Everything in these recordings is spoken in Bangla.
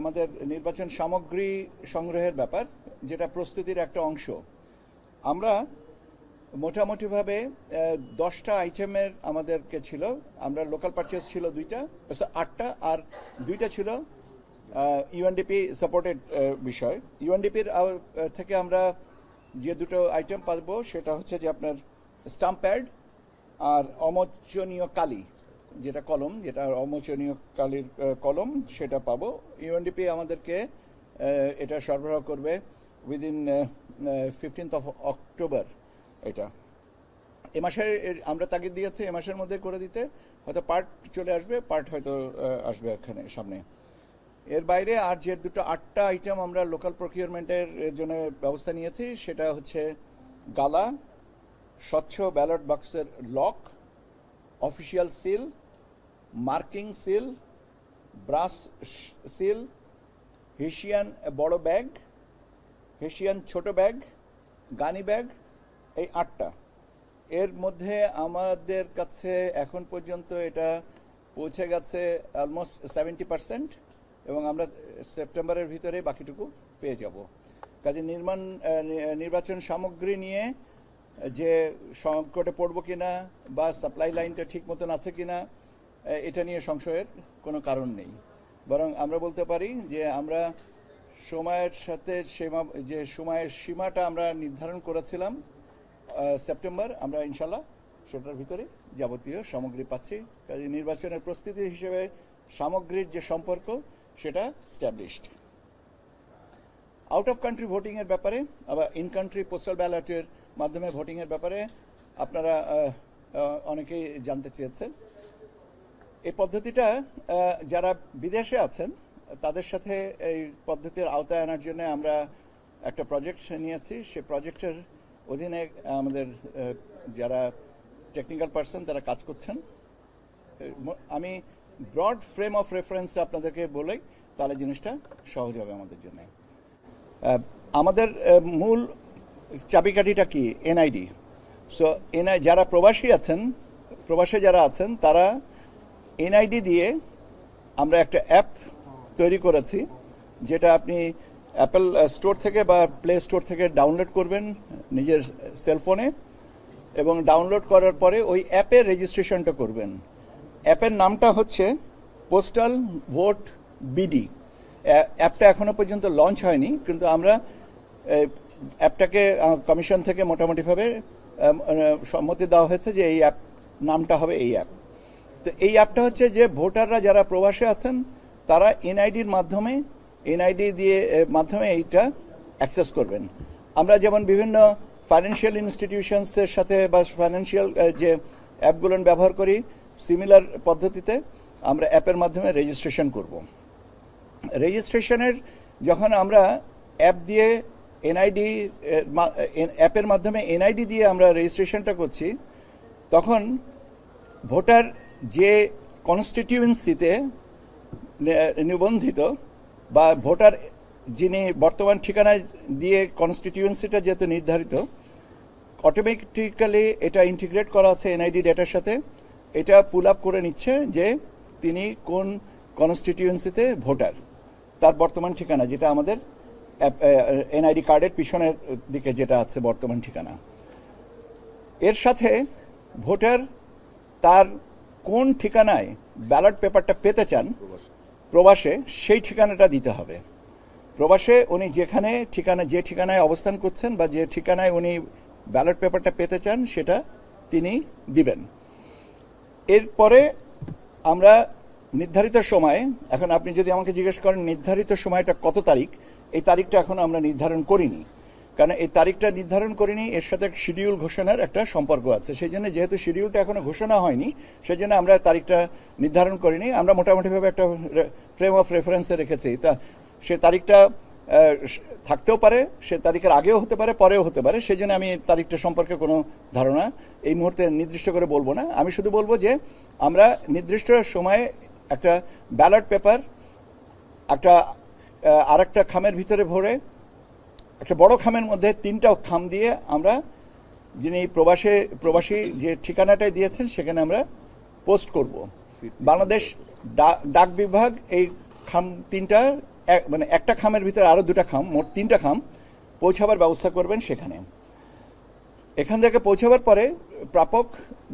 আমাদের নির্বাচন সামগ্রী সংগ্রহের ব্যাপার, যেটা প্রস্তুতির একটা অংশ। আমরা মোটামুটিভাবে 10টা আইটেমের আমাদেরকে ছিল। আমরা লোকাল পারচেস ছিল 8টা, আর 2টা ছিল ইউএনডিপি সাপোর্টেড বিষয়। ইউএনডিপির থেকে আমরা যে দুটো আইটেম পাবো সেটা হচ্ছে যে আপনার স্টাম্প প্যাড আর অমোচনীয় কালি, যেটা কলম, যেটা অমোচনীয় কালির কলম, সেটা পাবো। ইউএনডিপি আমাদেরকে এটা সরবরাহ করবে উইদিন 15th of October। এটা এ মাসের আমরা তাগিদ দিয়েছি এ মাসের মধ্যে করে দিতে। হয়তো পার্ট চলে আসবে, পার্ট হয়তো আসবে এখানে সামনে। এর বাইরে আর যে 8টা আইটেম আমরা লোকাল প্রকিউরমেন্টের জন্য ব্যবস্থা নিয়েছি, সেটা হচ্ছে গালা, স্বচ্ছ ব্যালট বক্সের lock, official seal, marking seal, brush seal, hessian বড় ব্যাগ, হেসিয়ান ছোট ব্যাগ, গানি ব্যাগ, এই 8টা। এর মধ্যে আমাদের কাছে এখন পর্যন্ত এটা পৌঁছে গেছে অলমোস্ট 70%, এবং আমরা সেপ্টেম্বরের ভিতরে বাকিটুকু পেয়ে যাব। কাজে নির্বাচন সামগ্রী নিয়ে যে সংকটে পড়বো কিনা বা সাপ্লাই লাইনটা ঠিক মতন আছে কিনা, এটা নিয়ে সংশয়ের কোনো কারণ নেই। বরং আমরা বলতে পারি যে আমরা সময়ের সাথে সময়ের সীমাটা আমরা নির্ধারণ করেছিলাম সেপ্টেম্বর, আমরা ইনশাল্লাহ সেটার ভিতরে যাবতীয় সামগ্রী পাচ্ছি। কাজে নির্বাচনের প্রস্তুতি হিসেবে সামগ্রীর যে সম্পর্ক, সেটা স্ট্যাবলিশড। আউট অফ কান্ট্রি ভোটিংয়ের ব্যাপারে, আবার ইন কান্ট্রি পোস্টাল ব্যালটের মাধ্যমে ভোটিংয়ের ব্যাপারে আপনারা অনেকেই জানতে চেয়েছেন। এই পদ্ধতিটা যারা বিদেশে আছেন তাদের সাথে এই পদ্ধতির আওতায় আনার জন্য আমরা একটা প্রজেক্ট নিয়েছি। সে প্রজেক্টের অধীনে আমাদের যারা টেকনিক্যাল পার্সন তারা কাজ করছেন। আমি ব্রড ফ্রেম অফ রেফারেন্স আপনাদেরকে বলেই, তাহলে জিনিসটা সহজ হবে আমাদের জন্য। আমাদের মূল চাবিকাঠিটা কি? এনআইডি। সো যারা প্রবাসে যারা আছেন তারা এনআইডি দিয়ে আমরা একটা অ্যাপ তৈরি করেছি, যেটা আপনি অ্যাপল স্টোর থেকে বা প্লে স্টোর থেকে ডাউনলোড করবেন নিজের সেলফোনে, এবং ডাউনলোড করার পরে ওই অ্যাপের রেজিস্ট্রেশনটা করবেন। অ্যাপের নামটা হচ্ছে পোস্টাল ভোট বিডি। অ্যাপটা এখনো পর্যন্ত লঞ্চ হয়নি, কিন্তু আমরা অ্যাপটাকে কমিশন থেকে মোটামুটিভাবে সম্মতি দেওয়া হয়েছে যে এই অ্যাপ নামটা হবে এই অ্যাপ। তো এই অ্যাপটা হচ্ছে যে ভোটাররা যারা প্রবাসে আছেন তারা এনআইডির মাধ্যমে এইটা অ্যাক্সেস করবেন। আমরা যেমন বিভিন্ন ফাইন্যান্সিয়াল ইনস্টিটিউশনসের সাথে বা ফাইন্যান্সিয়াল যে অ্যাপগুলো ব্যবহার করি, সিমিলার পদ্ধতিতে আমরা অ্যাপের মাধ্যমে রেজিস্ট্রেশন করব। রেজিস্ট্রেশনের যখন আমরা অ্যাপ দিয়ে অ্যাপের মাধ্যমে এনআইডি দিয়ে আমরা রেজিস্ট্রেশনটা করছি, তখন ভোটার যে কনস্টিটিউয়েন্সিতে নিবন্ধিত বা ভোটার যিনি বর্তমান ঠিকানায় দিয়ে কনস্টিটিউয়েন্সিটা যেহেতু নির্ধারিত, অটোমেটিক্যালি এটা ইন্টিগ্রেট করা আছে এনআইডি ডেটার সাথে। এটা পুল আপ করে নিচ্ছে যে তিনি কোন কনস্টিটিউয়েন্সিতে ভোটার, তার বর্তমান ঠিকানা, যেটা আমাদের এনআইডি কার্ডের পিছনের দিকে যেটা আছে বর্তমান ঠিকানা। এর সাথে ভোটার তার কোন ঠিকানায় ব্যালট পেপারটা পেতে চান প্রবাসে, সেই ঠিকানাটা দিতে হবে। প্রবাসে উনি যে ঠিকানায় অবস্থান করছেন বা যে ঠিকানায় উনি ব্যালট পেপারটা পেতে চান, সেটা তিনি দিবেন। এরপরে আমরা নির্ধারিত সময়ে, এখন আপনি যদি আমাকে জিজ্ঞেস করেন নির্ধারিত সময়টা কত তারিখ, এই তারিখটা এখন আমরা নির্ধারণ করিনি। কারণ এই তারিখটা নির্ধারণ করিনি, এর সাথে শিডিউল ঘোষণার একটা সম্পর্ক আছে। সেই জন্য যেহেতু শিডিউলটা এখনো ঘোষণা হয়নি, সেই জন্য আমরা তারিখটা নির্ধারণ করিনি। আমরা মোটামুটিভাবে একটা ফ্রেম অফ রেফারেন্সে রেখেছি। তা সে তারিখটা থাকতেও পারে, সে তারিখের আগেও হতে পারে, পরেও হতে পারে। সেই জন্য আমি তারিখটা সম্পর্কে কোনো ধারণা এই মুহূর্তে নির্দিষ্ট করে বলবো না। আমি শুধু বলবো যে আমরা নির্দিষ্ট সময়ে একটা ব্যালট পেপার আরেকটা খামের ভিতরে ভরে, একটা বড় খামের মধ্যে 3টা খাম দিয়ে আমরা যিনি প্রবাসী যে ঠিকানাটাই দিয়েছেন সেখানে আমরা পোস্ট করব। বাংলাদেশ ডাক বিভাগ এই খাম 3টা মানে একটা খামের ভিতরে আরও দুটা খাম, মোট 3টা খাম পৌঁছাবার ব্যবস্থা করবেন সেখানে। এখান থেকে পৌঁছাবার পরে প্রাপক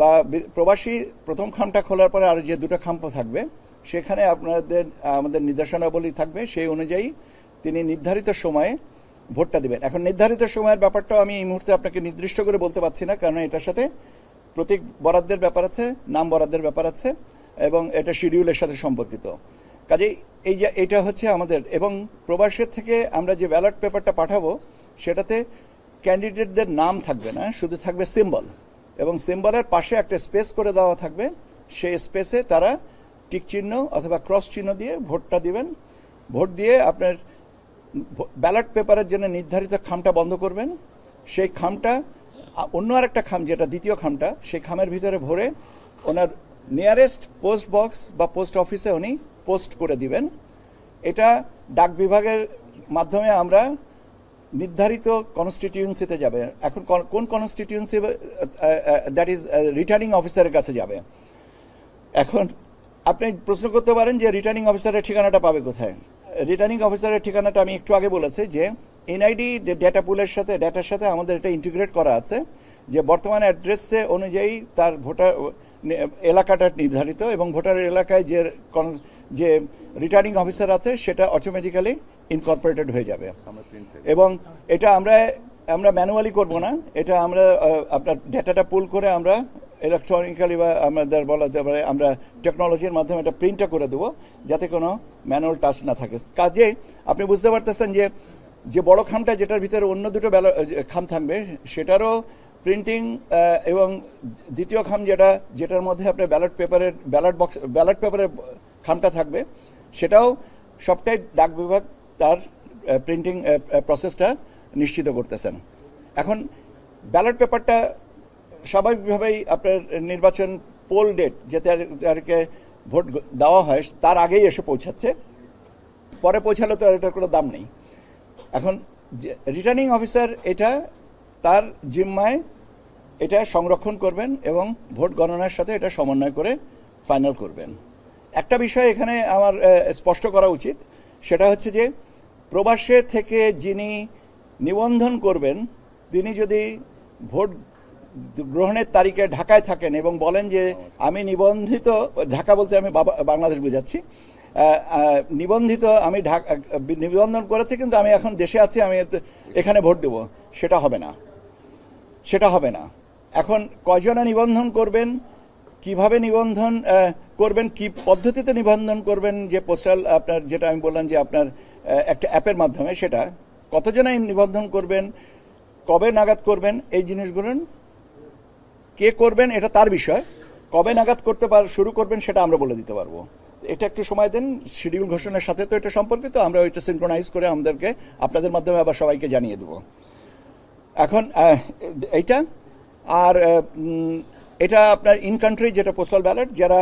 বা প্রবাসী প্রথম খামটা খোলার পরে আরও যে 2টা খাম থাকবে সেখানে আমাদের নির্দেশনাবলী থাকবে, সেই অনুযায়ী তিনি নির্ধারিত সময়ে ভোটটা দিবেন। এখন নির্ধারিত সময়ের ব্যাপারটাও আমি এই মুহূর্তে আপনাকে নির্দিষ্ট করে বলতে পারছি না, কারণ এটার সাথে প্রতীক বরাদ্দের ব্যাপার আছে, নাম বরাদ্দের ব্যাপার আছে, এবং এটা শিডিউলের সাথে সম্পর্কিত। কাজেই এই যে এটা হচ্ছে আমাদের, এবং প্রবাসের থেকে আমরা যে ব্যালট পেপারটা পাঠাবো সেটাতে ক্যান্ডিডেটদের নাম থাকবে না, শুধু থাকবে সিম্বল, এবং সিম্বলের পাশে একটা স্পেস করে দেওয়া থাকবে। সেই স্পেসে তারা টিক চিহ্ন অথবা ক্রস চিহ্ন দিয়ে ভোটটা দিবেন। ভোট দিয়ে আপনার ব্যালট পেপারের জন্য নির্ধারিত খামটা বন্ধ করবেন। সেই খামটা অন্য আরেকটা খাম, যেটা দ্বিতীয় খামটা, সেই খামের ভিতরে ভরে ওনার নিয়ারেস্ট পোস্ট বক্স বা পোস্ট অফিসে উনি পোস্ট করে দিবেন। এটা ডাক বিভাগের মাধ্যমে আমরা নির্ধারিত কনস্টিটিউয়েন্সিতে যাবে। এখন কোন কনস্টিটিউয়েন্সি, দ্যাট ইজ রিটার্নিং অফিসারের কাছে যাবে। এখন আপনি প্রশ্ন করতে পারেন যে রিটার্নিং অফিসারের ঠিকানাটা পাবে কোথায়? রিটার্নিং অফিসারের ঠিকানাটা আমি একটু আগে বলেছি যে এনআইডি ডেটা পুলের সাথে, ডেটার সাথে আমাদের এটা ইন্টিগ্রেট করা আছে, যে বর্তমান অ্যাড্রেসে অনুযায়ী তার ভোটার এলাকাটা নির্ধারিত, এবং ভোটার এলাকায় যে রিটার্নিং অফিসার আছে সেটা অটোমেটিক্যালি ইনকর্পোরেটেড হয়ে যাবে। এবং এটা আমরা ম্যানুয়ালি করব না, এটা আমরা আপনার ডেটাটা পুল করে আমরা ইলেকট্রনিক্যালি বা আমাদের বলা যেতে পারে আমরা টেকনোলজির মাধ্যমে এটা প্রিন্টটা করে দেবো, যাতে কোনো ম্যানুয়াল টাচ না থাকে। কাজে আপনি বুঝতে পারতেছেন যে বড় খামটা, যেটার ভিতরে অন্য 2টো খাম থাকবে, সেটারও প্রিন্টিং, এবং দ্বিতীয় খাম যেটার মধ্যে আপনার ব্যালট পেপারের খামটা থাকবে, সেটাও সবটাই ডাক বিভাগ তার প্রিন্টিং প্রসেসটা নিশ্চিত করতেছেন। এখন ব্যালট পেপারটা স্বাভাবিকভাবেই আপনার নির্বাচন পোল ডেট, যে তারিখে ভোট দেওয়া হয় তার আগেই এসে পৌঁছাচ্ছে, পরে পৌঁছালে তো এটার কোনো দাম নেই। এখন রিটার্নিং অফিসার এটা তার জিম্মায় এটা সংরক্ষণ করবেন এবং ভোট গণনার সাথে এটা সমন্বয় করে ফাইনাল করবেন। একটা বিষয় এখানে আমার স্পষ্ট করা উচিত, সেটা হচ্ছে যে প্রবাসে থেকে যিনি নিবন্ধন করবেন, তিনি যদি ভোট গ্রহণের তারিখে ঢাকায় থাকেন এবং বলেন যে আমি নিবন্ধিত, ঢাকা বলতে আমি বাংলাদেশ বোঝাচ্ছি, নিবন্ধিত, আমি নিবন্ধন করেছি কিন্তু আমি এখন দেশে আছি, আমি এখানে ভোট দেব, সেটা হবে না। এখন কয়জনে নিবন্ধন করবেন, কিভাবে নিবন্ধন করবেন, কি পদ্ধতিতে নিবন্ধন করবেন, যে পোস্টাল আপনার যেটা আমি বললাম যে আপনার একটা অ্যাপের মাধ্যমে, সেটা কতজনে নিবন্ধন করবেন, কবে নাগাদ করবেন, এই জিনিসগুলো কে করবেন এটা তার বিষয়। কবে নাগাদ করতে শুরু করবেন সেটা আমরা বলে দিতে পারবো। এটা একটু সময় দেন, শিডিউল ঘোষণার সাথে তো এটা সম্পর্কিত, আমরা ওইটা সিনক্রোনাইজ করে আমাদেরকে আপনাদের মাধ্যমে আবার সবাইকে জানিয়ে দেব। এখন এইটা আর এটা আপনার ইন কান্ট্রি যেটা পোস্টাল ব্যালট, যারা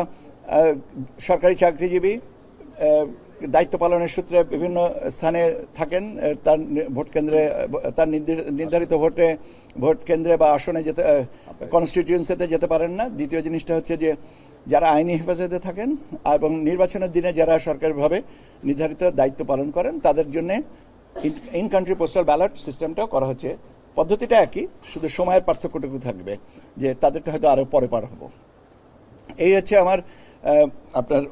সরকারি চাকরিজীবী, দায়িত্ব পালনের সূত্রে বিভিন্ন স্থানে থাকেন, তার ভোট কেন্দ্রে, তার নির্ধারিত ভোট কেন্দ্রে বা আসনে যেতে, কনস্টিটিউয়েন্সিতে যেতে পারেন না। দ্বিতীয় জিনিসটা হচ্ছে যে যারা আইনি হেফাজতে থাকেন এবং নির্বাচনের দিনে যারা সরকারিভাবে নির্ধারিত দায়িত্ব পালন করেন, তাদের জন্য ইন কান্ট্রি পোস্টাল ব্যালট সিস্টেমটাও করা হচ্ছে। পদ্ধতিটা একই, শুধু সময়ের পার্থক্যটুকু থাকবে, যে তাদেরটা হয়তো আরও পরে পার হবো। এই হচ্ছে আমার আপনার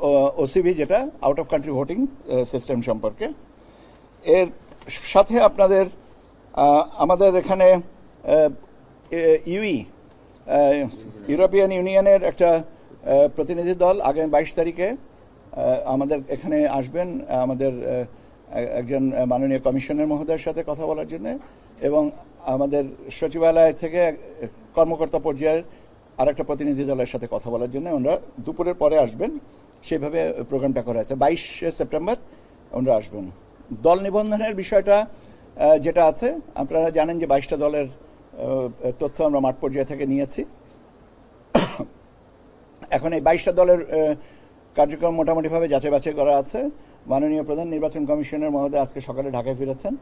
ওসিবি, যেটা out of country voting system সম্পর্কে। এর সাথে আমাদের এখানে ইউরোপিয়ান ইউনিয়নের একটা প্রতিনিধি দল আগামী 22 তারিখে আমাদের এখানে আসবেন, আমাদের একজন মাননীয় কমিশনার মহোদয়ের সাথে কথা বলার জন্য, এবং আমাদের সচিবালয় থেকে কর্মকর্তা পর্যায়ের আরেকটা প্রতিনিধি দলের সাথে কথা বলার জন্য ওনারা দুপুরের পরে আসবেন। সেইভাবে প্রোগ্রামটা করা আছে। 22 সেপ্টেম্বর ওনারা আসবেন। দল নিবন্ধনের বিষয়টা যেটা আছে, আপনারা জানেন যে 22টা দলের তথ্য আমরা মাঠ পর্যায়ে থেকে নিয়েছি। এখন এই 22টা দলের কার্যক্রম মোটামুটিভাবে যাচাই বাছাই করা আছে। মাননীয় প্রধান নির্বাচন কমিশনার মহোদয় আজকে সকালে ঢাকায় ফিরেছেন।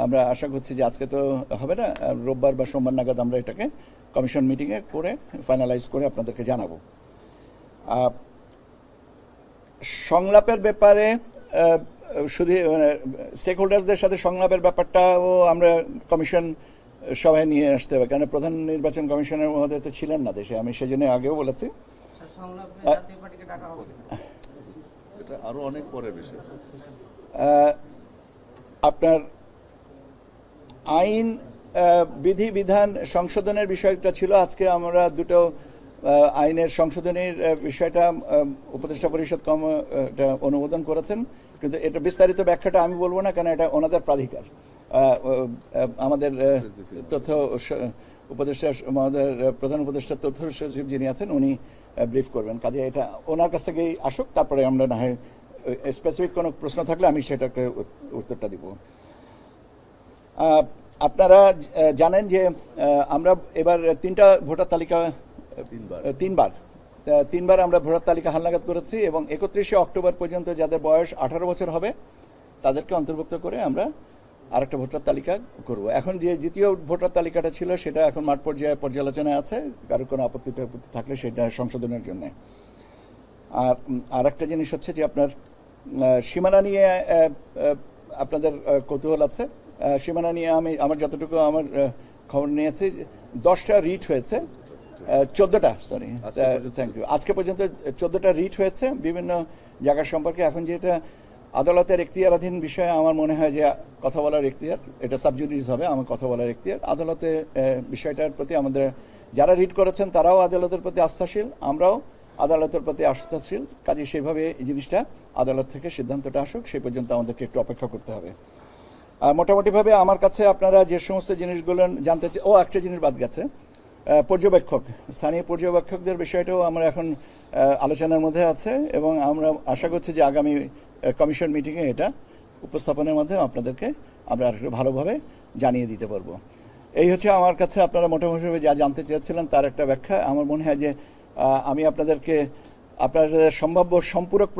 আমরা আশা করছি যে আজকে তো হবে না, রোববার বা সোমবার নাগাদ আমরা এটাকে কমিশন মিটিংয়ে করে ফাইনালাইজ করে আপনাদেরকে জানাবো। সংলাপের ব্যাপারে শুধু স্টেক হোল্ডার্সদের সাথে সংলাপের ব্যাপারটাও আমরা কমিশন সভায় নিয়ে আসতে হবে, কারণ প্রধান নির্বাচন কমিশনের মহোদয় তো ছিলেন না দেশে, আমি সেজন্য আগেও বলেছি। এটা আরো অনেক পরে বিষয়। আপনার আইন বিধিবিধান সংশোধনের বিষয়টা ছিল, আজকে আমরা দুটো আইনের সংশোধনের বিষয়টা উপদেষ্টা পরিষদ এটা অনুমোদন করেছেন, কিন্তু এটা বিস্তারিত ব্যাখ্যাটা আমি বলবো না, কারণ এটা ওনাদের প্রাধিকার। আমাদের তথ্য উপদেষ্টা মহোদয়, প্রধান উপদেষ্টা তথ্য সচিব যিনি আছেন, উনি ব্রিফ করবেন। কাজে এটা ওনার কাছ থেকেই আসুক, তারপরে আমরা না হয় স্পেসিফিক কোনো প্রশ্ন থাকলে আমি সেটাকে উত্তরটা দিব। আপনারা জানেন যে আমরা এবার ভোটার তালিকা তিনবার আমরা ভোটার তালিকা হালনাগাদ করেছি, এবং 31শে অক্টোবর পর্যন্ত যাদের বয়স 18 বছর হবে তাদেরকে অন্তর্ভুক্ত করে আমরা আরেকটা ভোটার তালিকা করব। এখন যে দ্বিতীয় ভোটার তালিকাটা ছিল সেটা এখন মাঠ পর্যায়ে পর্যালোচনায় আছে, কারো কোনো আপত্তি থাকলে সেটা সংশোধনের জন্য। আর একটা জিনিস হচ্ছে যে আপনার সীমানা নিয়ে আপনাদের কৌতূহল আছে। সীমানা নিয়ে আমার যতটুকু আমার খবর নিয়েছি, 10টা রিট হয়েছে, 14টা সরি থ্যাংক ইউ, আজকে পর্যন্ত 14টা রিট হয়েছে বিভিন্ন জায়গা সম্পর্কে। এখন যেটা আদালতের এখতিয়ারাধীন বিষয়ে আমার মনে হয় যে কথা বলার এখতিয়ার, এটা সাবজুডিস হবে, আমার কথা বলার এখতিয়ার। আদালতে বিষয়টার প্রতি আমাদের যারা রিট করেছেন তারাও আদালতের প্রতি আস্থাশীল, আমরাও আদালতের প্রতি আস্থাশীল। কাজে সেইভাবে এই জিনিসটা আদালত থেকে সিদ্ধান্তটা আসুক, সেই পর্যন্ত আমাদেরকে একটু অপেক্ষা করতে হবে। মোটামুটিভাবে আমার কাছে আপনারা যে সমস্ত জিনিসগুলো জানতে একটা জিনিস বাদ গেছে, পর্যবেক্ষক, স্থানীয় পর্যবেক্ষকদের বিষয়টাও আমরা এখন আলোচনার মধ্যে আছে, এবং আমরা আশা করছি যে আগামী কমিশন মিটিংয়ে এটা উপস্থাপনের মাধ্যমে আপনাদেরকে আমরা আরেকটু ভালোভাবে জানিয়ে দিতে পারবো। এই হচ্ছে আমার কাছে আপনারা মোটামুটিভাবে যা জানতে চেয়েছিলেন তার একটা ব্যাখ্যা। আমার মনে হয় যে আমি আপনাদেরকে আপনাদের সম্ভাব্য সম্পূরক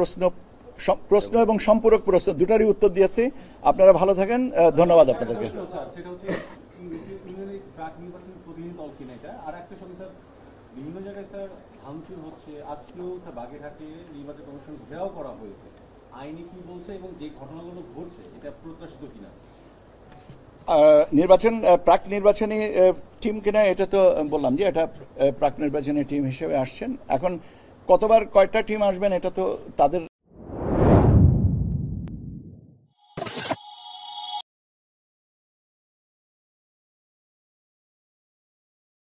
প্রশ্ন এবং সম্পূরক প্রশ্ন দুটারই উত্তর দিয়েছি। আপনারা ভালো থাকেন, ধন্যবাদ আপনাদেরকে। বিভিন্ন জায়গায় স্যার ভাঙচুর হচ্ছে, আজকেও বাগেরহাটে নির্বাচন কমিশন ঘেরাও করা হয়েছে, আইনি কি বলছে এবং যে ঘটনাগুলো ঘটছে এটা প্রত্যাশিত কিনা? নির্বাচন প্রাক নির্বাচনী টিম কিনা এটা তো বললাম যে এটা প্রাক নির্বাচনী টিম হিসেবে আসছেন। এখন কতবার কয়টা টিম আসবেন এটা তো তাদের